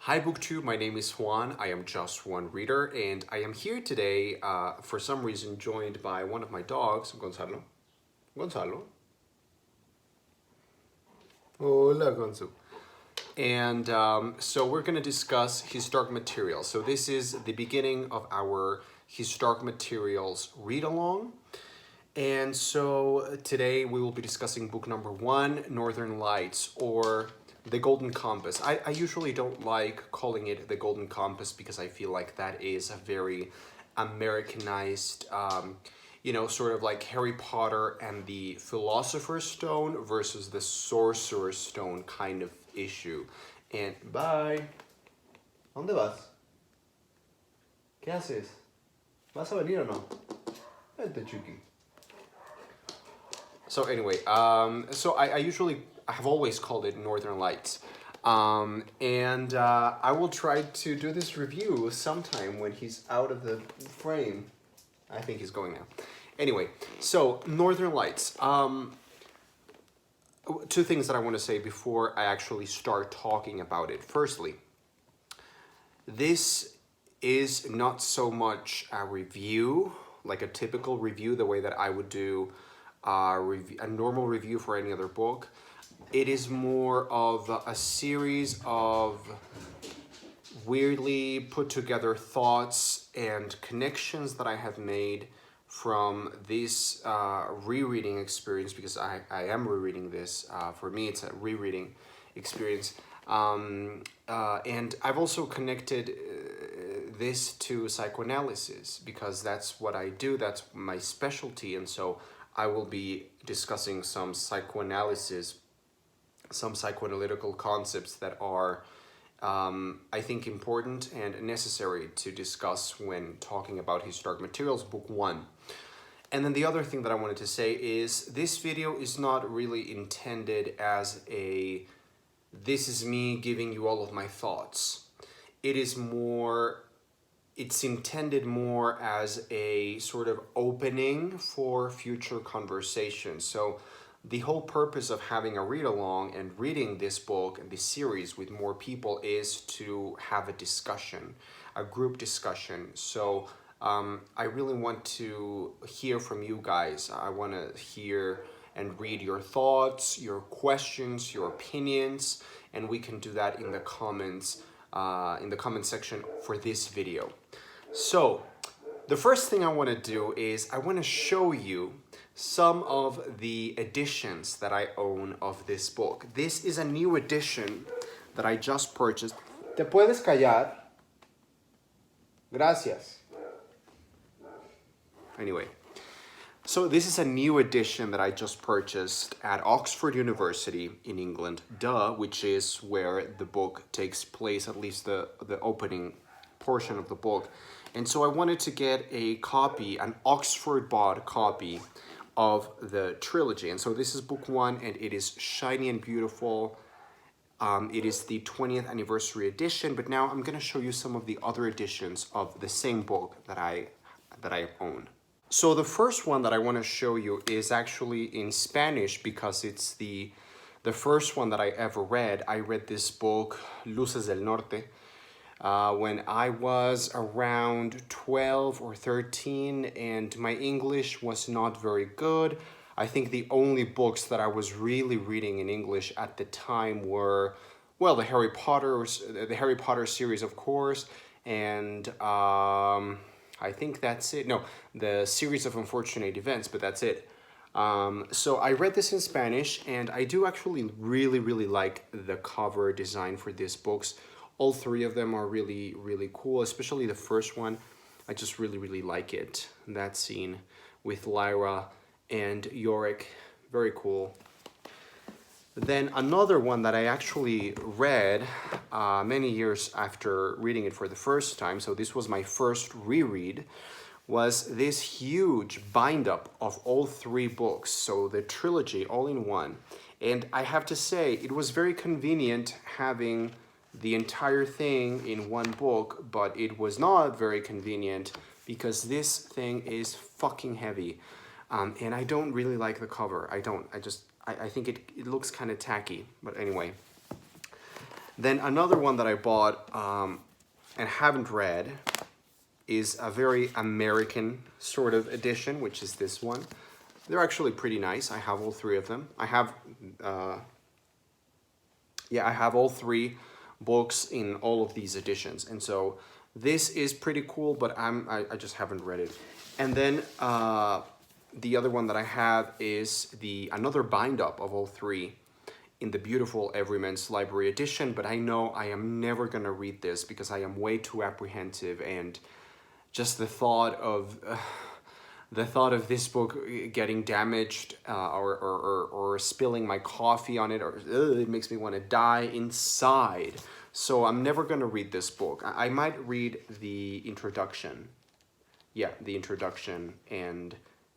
Hi BookTube, my name is Juan. I am just one reader, and I am here today, for some reason, joined by one of my dogs, Gonzalo. Gonzalo. Hola, Gonzo. And so we're going to discuss historic materials. So this is the beginning of our historic materials read-along. And so today we will be discussing book number 1, Northern Lights, or The Golden Compass. I usually don't like calling it The Golden Compass because I feel like that is a very Americanized, sort of like Harry Potter and the Philosopher's Stone versus the Sorcerer's Stone kind of issue. And bye. ¿Dónde vas? ¿Qué haces? ¿Vas a venir o no? Vente, Chucky. So anyway, I have always called it Northern Lights. I will try to do this review sometime when he's out of the frame. I think he's going now. Anyway, so Northern Lights. Two things that I want to say before I actually start talking about it. Firstly, this is not so much a review, like a typical review, the way that I would do a normal review for any other book. It is more of a series of weirdly put together thoughts and connections that I have made from this rereading experience, because I am rereading this. For me, it's a rereading experience. And I've also connected this to psychoanalysis, because that's what I do, that's my specialty, and so I will be discussing some psychoanalysis, some psychoanalytical concepts that are, I think, important and necessary to discuss when talking about Historic Materials, Book 1. And then the other thing that I wanted to say is this video is not really intended as this is me giving you all of my thoughts. It's intended more as a sort of opening for future conversation. So the whole purpose of having a read-along and reading this book and this series with more people is to have a discussion, a group discussion. So I really want to hear from you guys. I want to hear and read your thoughts, your questions, your opinions, and we can do that in the comments, in the comment section for this video. So the first thing I want to do is I want to show you some of the editions that I own of this book. This is a new edition that I just purchased. ¿Te puedes callar? Gracias. Anyway, so this is a new edition that I just purchased at Oxford University in England, which is where the book takes place, at least the opening portion of the book. And so I wanted to get a copy, an Oxford-bought copy of the trilogy. And so this is book 1, and it is shiny and beautiful. It is the 20th anniversary edition, but now I'm going to show you some of the other editions of the same book that I own. So the first one that I want to show you is actually in Spanish, because it's the first one that I ever read. I read this book, Luces del Norte, when I was around 12 or 13, and my English was not very good. I think the only books that I was really reading in English at the time were, well, the Harry Potter series, of course, and I think that's it. No, the series of unfortunate events, but that's it. So I read this in Spanish, and I do actually really, really like the cover design for these books. All three of them are really, really cool, especially the first one. I just really, really like it. That scene with Lyra and Yorick, very cool. Then another one that I actually read many years after reading it for the first time, so this was my first reread, was this huge bind-up of all three books, so the trilogy all in one. And I have to say, it was very convenient having the entire thing in one book, but it was not very convenient because this thing is fucking heavy. And I don't really like the cover. I think it looks kind of tacky, but anyway. Then another one that I bought and haven't read is a very American sort of edition, which is this one. They're actually pretty nice. I have all three of them. I have all three books in all of these editions, and so this is pretty cool. But I just haven't read it. And then the other one that I have is another bind up of all three in the beautiful Everyman's Library edition. But I know I am never gonna read this because I am way too apprehensive, and just the thought of this book getting damaged or spilling my coffee on it, or it makes me want to die inside. So I'm never going to read this book. I might read the introduction. Yeah, the introduction and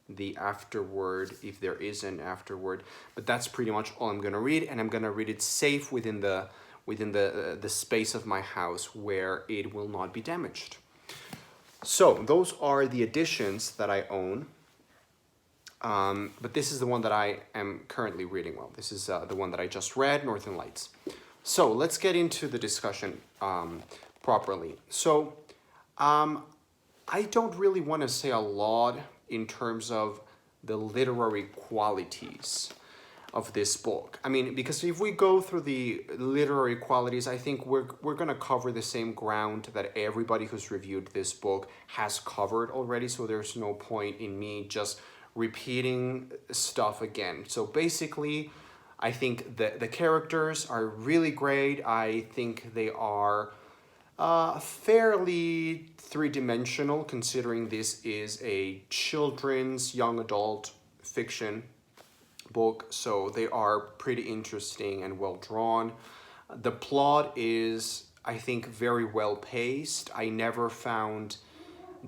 the afterword, if there is an afterword. But that's pretty much all I'm going to read, and I'm going to read it safe within the space of my house where it will not be damaged. So those are the editions that I own, but this is the one that I am currently reading. Well, this is the one that I just read, Northern Lights. So let's get into the discussion properly. So I don't really want to say a lot in terms of the literary qualities of this book. I mean, because if we go through the literary qualities, I think we're going to cover the same ground that everybody who's reviewed this book has covered already, so there's no point in me just repeating stuff again. So basically, I think the characters are really great. I think they are fairly three-dimensional, considering this is a children's young adult fiction book, so they are pretty interesting and well drawn. The plot is, I think, very well paced. I never found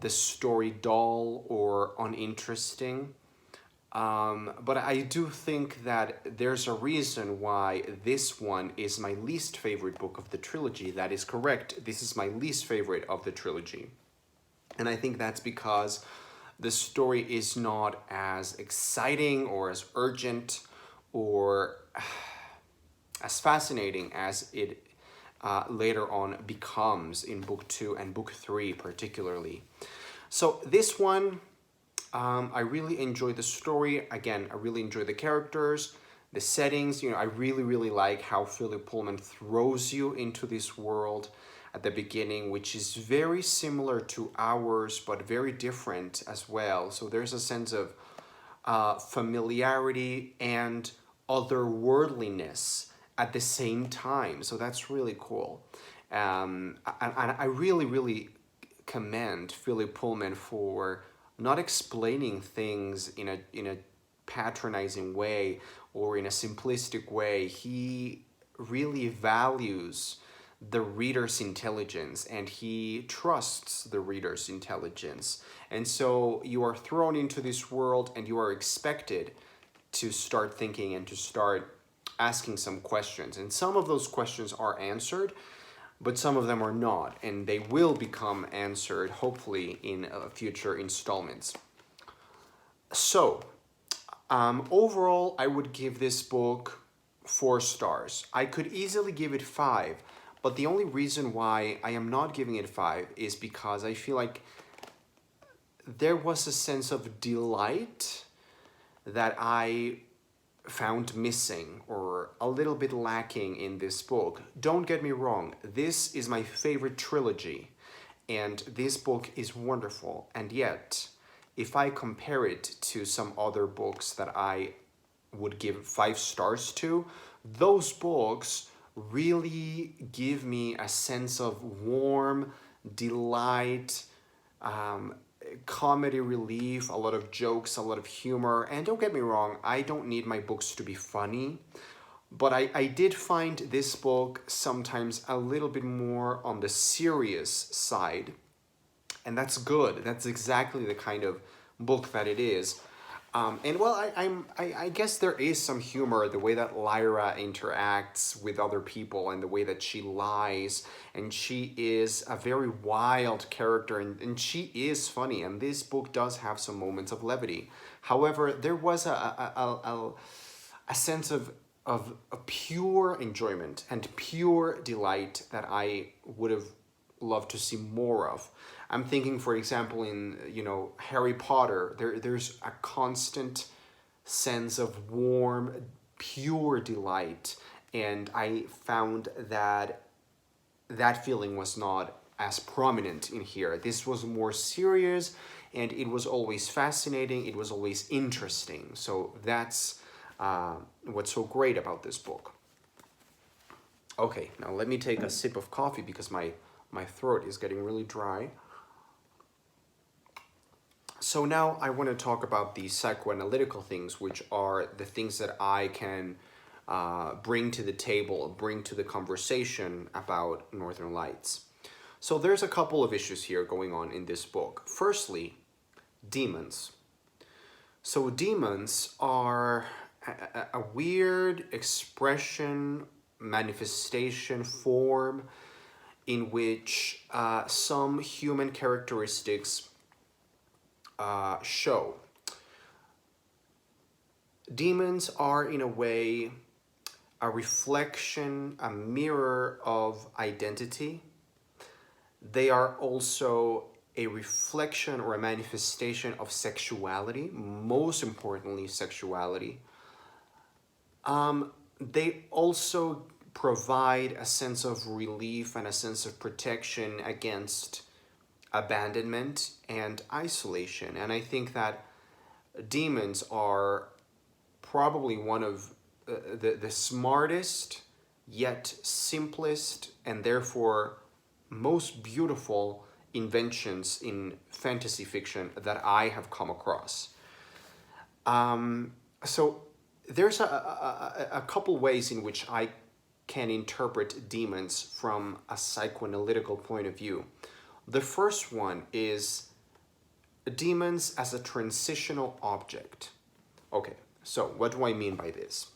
the story dull or uninteresting. But I do think that there's a reason why this one is my least favorite book of the trilogy. That is correct. This is my least favorite of the trilogy. And I think that's because the story is not as exciting or as urgent or as fascinating as it later on becomes in book 2 and book 3 particularly. So this one, I really enjoy the story. Again, I really enjoy the characters, the settings. I really like how Philip Pullman throws you into this world at the beginning, which is very similar to ours, but very different as well. So there's a sense of familiarity and otherworldliness at the same time. So that's really cool. And I really commend Philip Pullman for not explaining things in a patronizing way or in a simplistic way. He really values the reader's intelligence, and he trusts the reader's intelligence. And so you are thrown into this world and you are expected to start thinking and to start asking some questions. And some of those questions are answered, but some of them are not, and they will become answered hopefully in future installments. So overall, I would give this book 4 stars. I could easily give it 5, but the only reason why I am not giving it 5 is because I feel like there was a sense of delight that I found missing or a little bit lacking in this book. Don't get me wrong, this is my favorite trilogy, and this book is wonderful. And yet, if I compare it to some other books that I would give 5 stars to, those books really give me a sense of warm delight, comedy relief, a lot of jokes, a lot of humor. And don't get me wrong, I don't need my books to be funny, but I did find this book sometimes a little bit more on the serious side, and that's good. That's exactly the kind of book that it is. And well, I guess there is some humor, the way that Lyra interacts with other people and the way that she lies, and she is a very wild character, and she is funny, and this book does have some moments of levity. However, there was a sense of of a pure enjoyment and pure delight that I would have loved to see more of. I'm thinking, for example, in Harry Potter, there's a constant sense of warm, pure delight, and I found that that feeling was not as prominent in here. This was more serious, and it was always fascinating. It was always interesting. So that's what's so great about this book. Okay, now let me take a sip of coffee because my throat is getting really dry. So now I want to talk about the psychoanalytical things, which are the things that I can bring to the table, bring to the conversation about Northern Lights. So there's a couple of issues here going on in this book. Firstly, demons. So demons are a weird expression, manifestation, form in which some human characteristics show. Demons are, in a way, a reflection, a mirror of identity. They are also a reflection or a manifestation of sexuality, most importantly, sexuality. They also provide a sense of relief and a sense of protection against abandonment and isolation. And I think that demons are probably one of the smartest, yet simplest, and therefore most beautiful inventions in fantasy fiction that I have come across. So there's a couple ways in which I can interpret demons from a psychoanalytical point of view. The first one is demons as a transitional object. Okay, so what do I mean by this?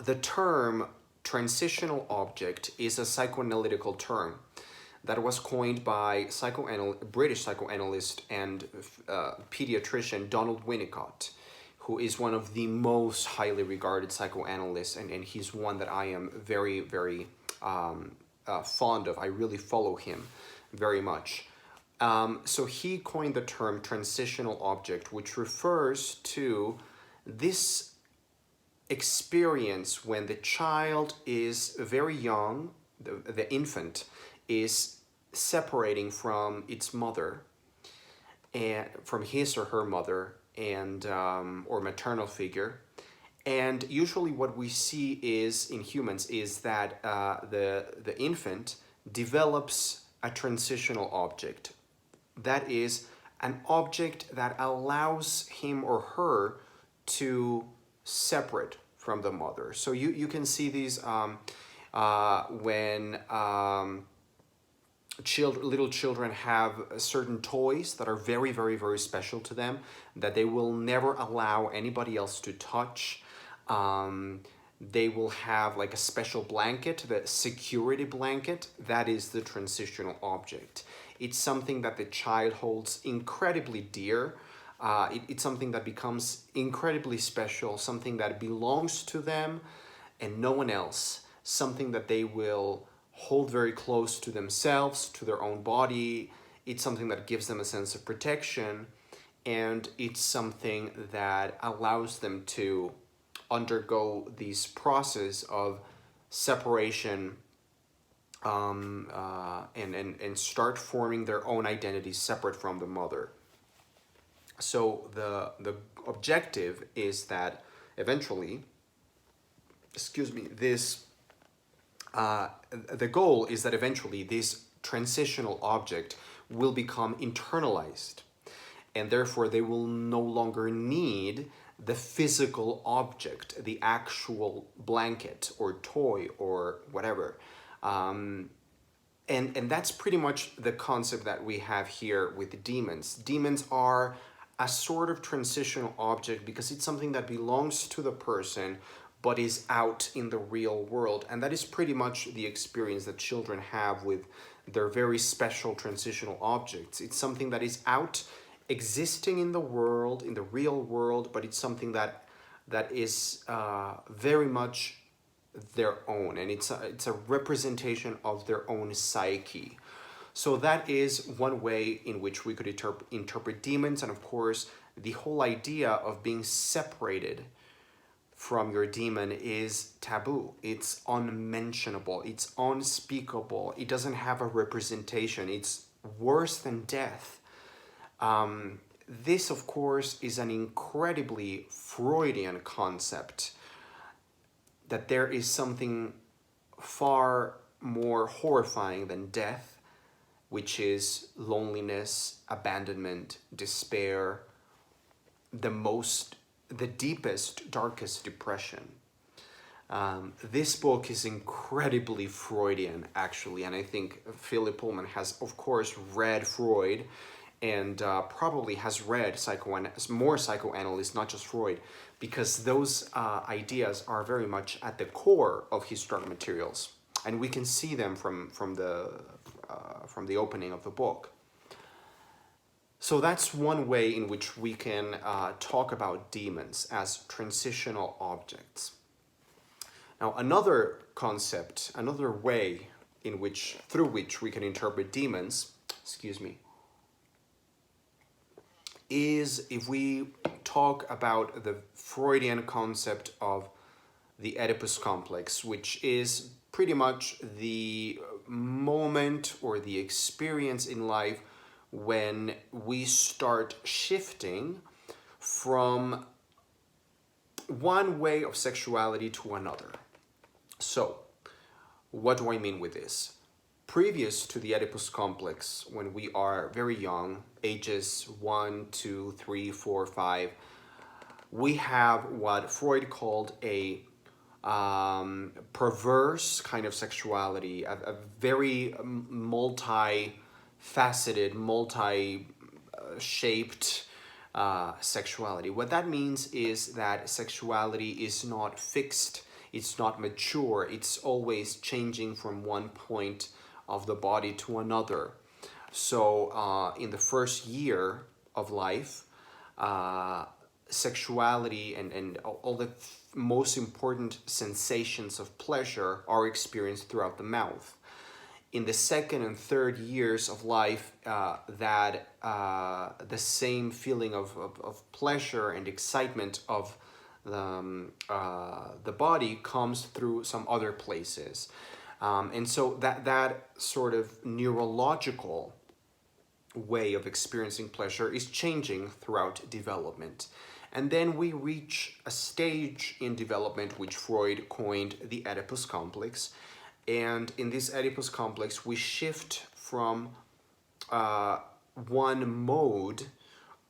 The term transitional object is a psychoanalytical term that was coined by British psychoanalyst and pediatrician Donald Winnicott, who is one of the most highly regarded psychoanalysts, and he's one that I am very, very fond of. I really follow him very much. So he coined the term transitional object, which refers to this experience when the child is very young, the infant is separating from its mother, and from his or her mother, and or maternal figure. And usually what we see is in humans is that the infant develops a transitional object. That is an object that allows him or her to separate from the mother. So you can see these when little children have certain toys that are very, very, very special to them, that they will never allow anybody else to touch. They will have like a special blanket, the security blanket. That is the transitional object. It's something that the child holds incredibly dear. It's something that becomes incredibly special, something that belongs to them and no one else, something that they will hold very close to themselves, to their own body. It's something that gives them a sense of protection, and it's something that allows them to undergo this process of separation and start forming their own identity separate from the mother. So the objective is that eventually, the goal is that eventually this transitional object will become internalized, and therefore they will no longer need the physical object, the actual blanket or toy or whatever. And that's pretty much the concept that we have here with the demons. Demons are a sort of transitional object because it's something that belongs to the person but is out in the real world. And that is pretty much the experience that children have with their very special transitional objects. It's something that is out existing in the world, in the real world, but it's something that that is very much their own, and it's a representation of their own psyche. So that is one way in which we could interpret demons. And of course, the whole idea of being separated from your demon is taboo. It's unmentionable. It's unspeakable. It doesn't have a representation. It's worse than death. This, of course, is an incredibly Freudian concept, that there is something far more horrifying than death, which is loneliness, abandonment, despair, the deepest, darkest depression. This book is incredibly Freudian, actually, and I think Philip Pullman has, of course, read Freud, and probably has read more psychoanalysts, not just Freud, because those ideas are very much at the core of his dark materials, and we can see them from the opening of the book. So that's one way in which we can talk about demons as transitional objects. Now, another concept, another way through which we can interpret demons, is if we talk about the Freudian concept of the Oedipus complex, which is pretty much the moment or the experience in life when we start shifting from one way of sexuality to another. So, what do I mean with this? Previous to the Oedipus complex, when we are very young, ages 1, 2, 3, 4, 5, we have what Freud called a perverse kind of sexuality, a very multi-faceted, multi-shaped sexuality. What that means is that sexuality is not fixed, it's not mature, it's always changing from one point of the body to another. So in the first year of life, sexuality and all the most important sensations of pleasure are experienced throughout the mouth. In the second and third years of life, the same feeling of pleasure and excitement of the body comes through some other places. And so that sort of neurological way of experiencing pleasure is changing throughout development. And then we reach a stage in development which Freud coined the Oedipus complex. And in this Oedipus complex, we shift from one mode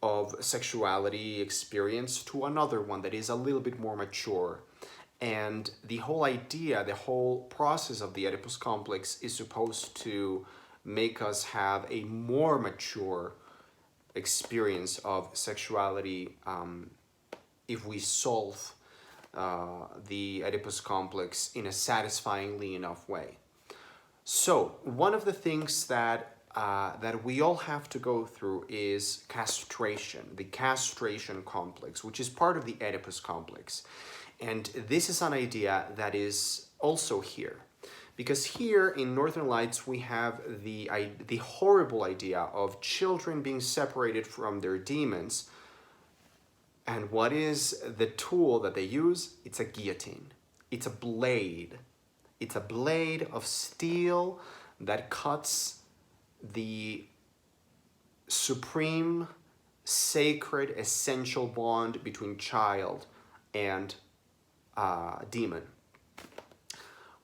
of sexuality experience to another one that is a little bit more mature. And the whole idea, the whole process of the Oedipus complex is supposed to make us have a more mature experience of sexuality if we solve the Oedipus complex in a satisfyingly enough way. So one of the things that we all have to go through is castration, the castration complex, which is part of the Oedipus complex. And this is an idea that is also here. Because here in Northern Lights, we have the horrible idea of children being separated from their demons. And what is the tool that they use? It's a guillotine. It's a blade. It's a blade of steel that cuts the supreme, sacred, essential bond between child and demon.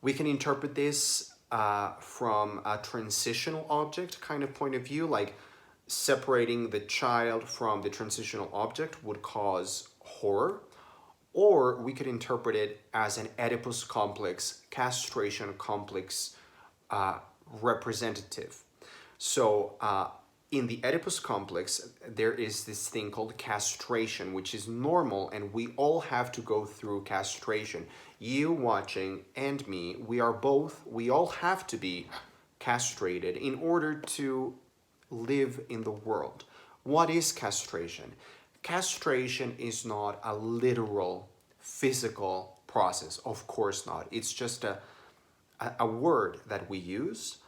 We can interpret this from a transitional object kind of point of view, like separating the child from the transitional object would cause horror, or we could interpret it as an Oedipus complex, castration complex representative. So in the Oedipus complex, there is this thing called castration, which is normal, and we all have to go through castration. You watching and me, we all have to be castrated in order to live in the world. What is castration? Castration is not a literal physical process. Of course not. It's just a word that we use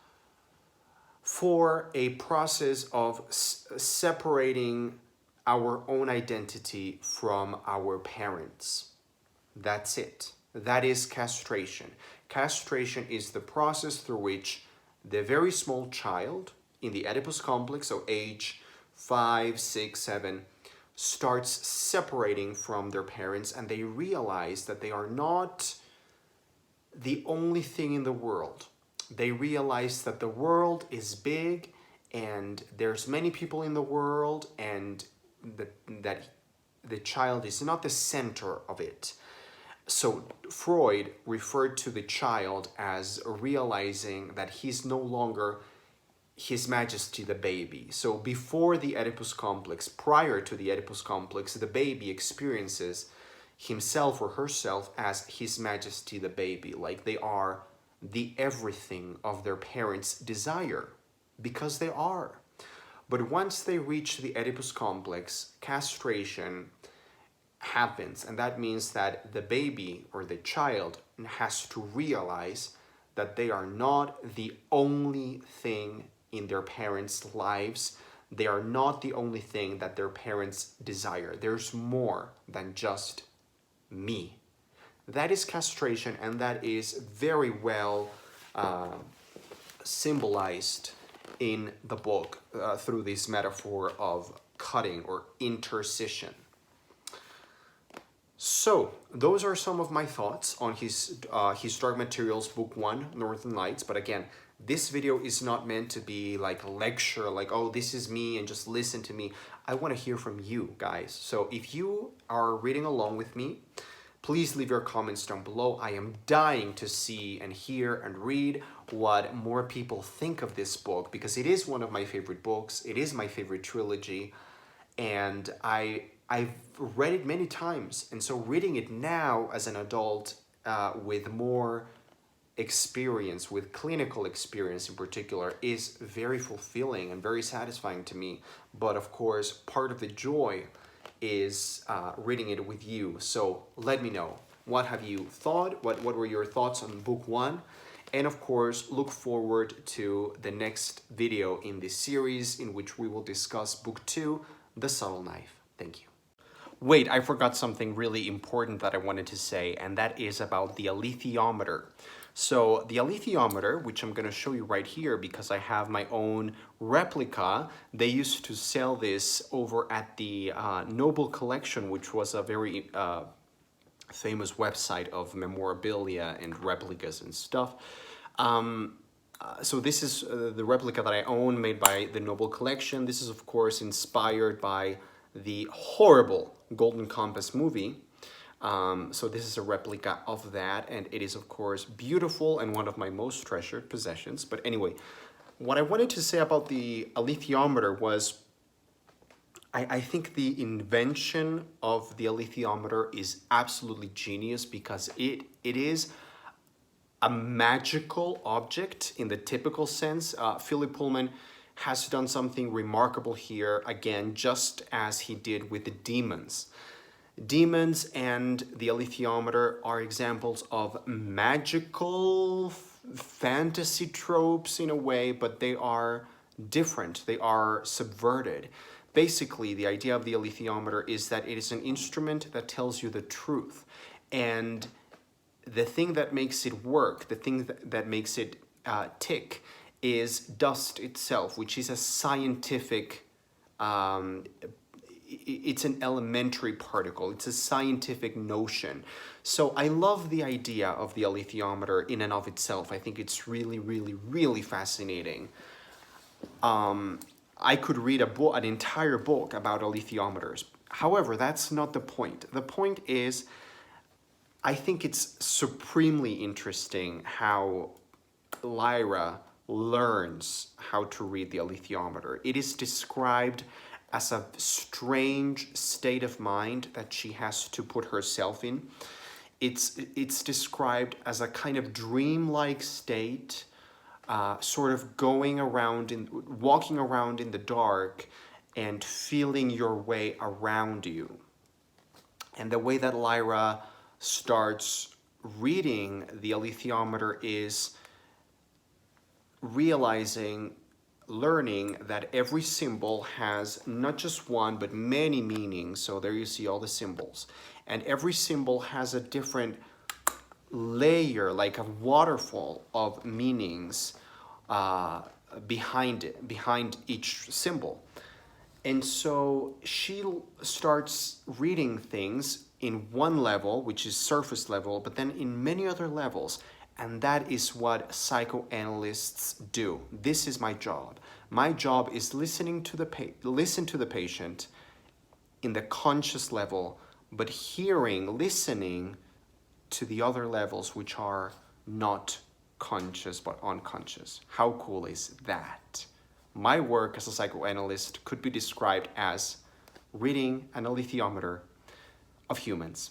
for a process of separating our own identity from our parents. That's it. That is castration. Castration is the process through which the very small child in the Oedipus complex, so age 5, 6, 7, starts separating from their parents, and they realize that they are not the only thing in the world. They realize that the world is big and there's many people in the world, and that the child is not the center of it. So Freud referred to the child as realizing that he's no longer His Majesty the baby. So before the Oedipus complex, prior to the Oedipus complex, the baby experiences himself or herself as His Majesty the baby, like they are the everything of their parents' desire, because they are. But once they reach the Oedipus complex, castration happens, and that means that the baby or the child has to realize that they are not the only thing in their parents' lives. They are not the only thing that their parents desire. There's more than just me. That is castration, and that is very well symbolized in the book through this metaphor of cutting or intercision. So, those are some of my thoughts on his Dark Materials, Book 1, Northern Lights. But again, this video is not meant to be like a lecture, like, oh, this is me and just listen to me. I want to hear from you guys. So if you are reading along with me, please leave your comments down below. I am dying to see and hear and read what more people think of this book, because it is one of my favorite books. It is my favorite trilogy, and I've read it many times, and so reading it now as an adult with more experience, with clinical experience in particular, is very fulfilling and very satisfying to me. But of course, part of the joy is reading it with you. So let me know, what have you thought? What were your thoughts on Book 1? And of course, look forward to the next video in this series, in which we will discuss Book 2, The Subtle Knife. Thank you. Wait, I forgot something really important that I wanted to say, and that is about the alethiometer. So the alethiometer, which I'm going to show you right here because I have my own replica, they used to sell this over at the Noble Collection, which was a very famous website of memorabilia and replicas and stuff. So this is the replica that I own, made by the Noble Collection. This is, of course, inspired by the horrible Golden Compass movie. So this is a replica of that, and it is, of course, beautiful and one of my most treasured possessions. But anyway, what I wanted to say about the alethiometer was, I think the invention of the alethiometer is absolutely genius, because it is a magical object in the typical sense. Philip Pullman has done something remarkable here, again, just as he did with the demons. Demons and the alethiometer are examples of magical fantasy tropes in a way, but they are different. They are subverted. Basically, the idea of the alethiometer is that it is an instrument that tells you the truth. And the thing that makes it work, the thing that makes it tick, is dust itself, which is a scientific, it's an elementary particle. It's a scientific notion. So I love the idea of the alethiometer in and of itself. I think it's really, really, really fascinating. I could read an entire book about alethiometers. However, that's not the point. The point is, I think it's supremely interesting how Lyra learns how to read the alethiometer. It is described as a strange state of mind that she has to put herself in. It's described as a kind of dreamlike state, sort of walking around in the dark and feeling your way around you. And the way that Lyra starts reading the alethiometer is realizing, learning that every symbol has not just one but many meanings. So there you see all the symbols, and every symbol has a different layer, like a waterfall of meanings behind it, behind each symbol. And so she starts reading things in one level, which is surface level, but then in many other levels. And that is what psychoanalysts do. This is my job. My job is listen to the patient in the conscious level, but listening to the other levels, which are not conscious but unconscious. How cool is that? My work as a psychoanalyst could be described as reading an alethiometer of humans.